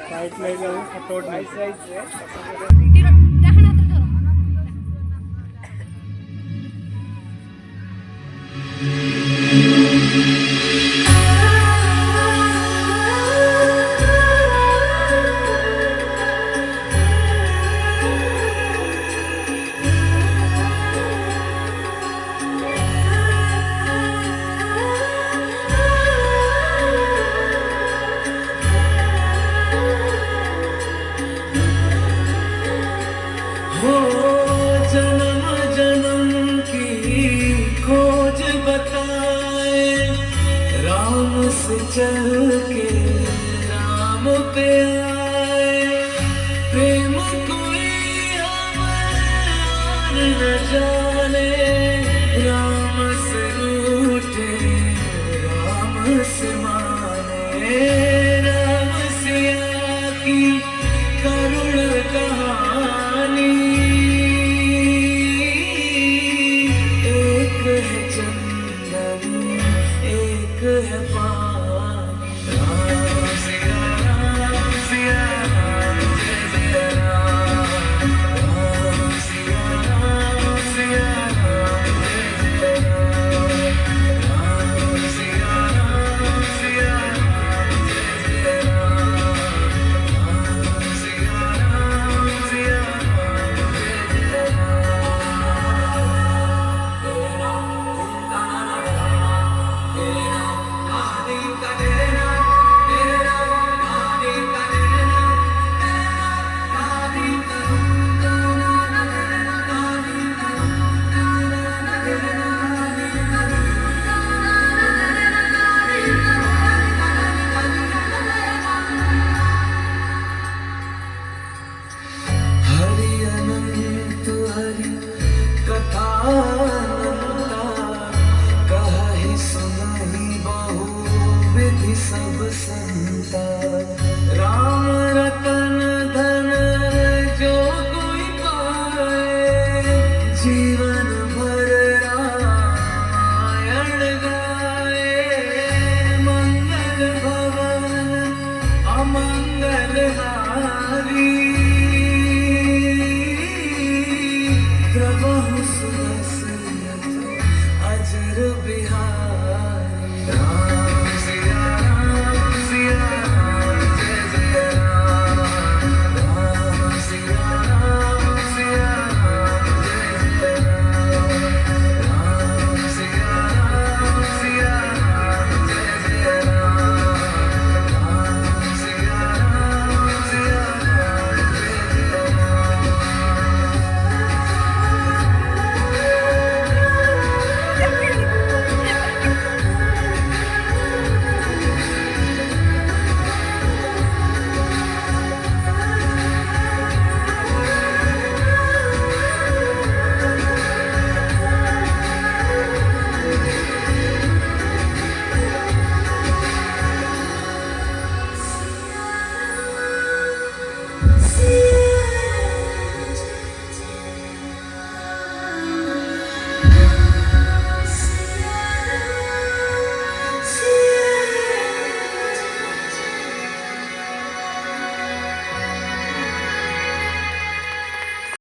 साईडला जाऊ फोटो से चल के राम पे आए, प्रेम कोई हमें न जाने, राम से रूठे राम से माने, राम सिया की करुण कहानी, एक है चंदन एक है पानी। सब संता राम रतन धन जो कोई पाए, जीवन भर रामायण गाए, मंगल भवन अमंगल हारी।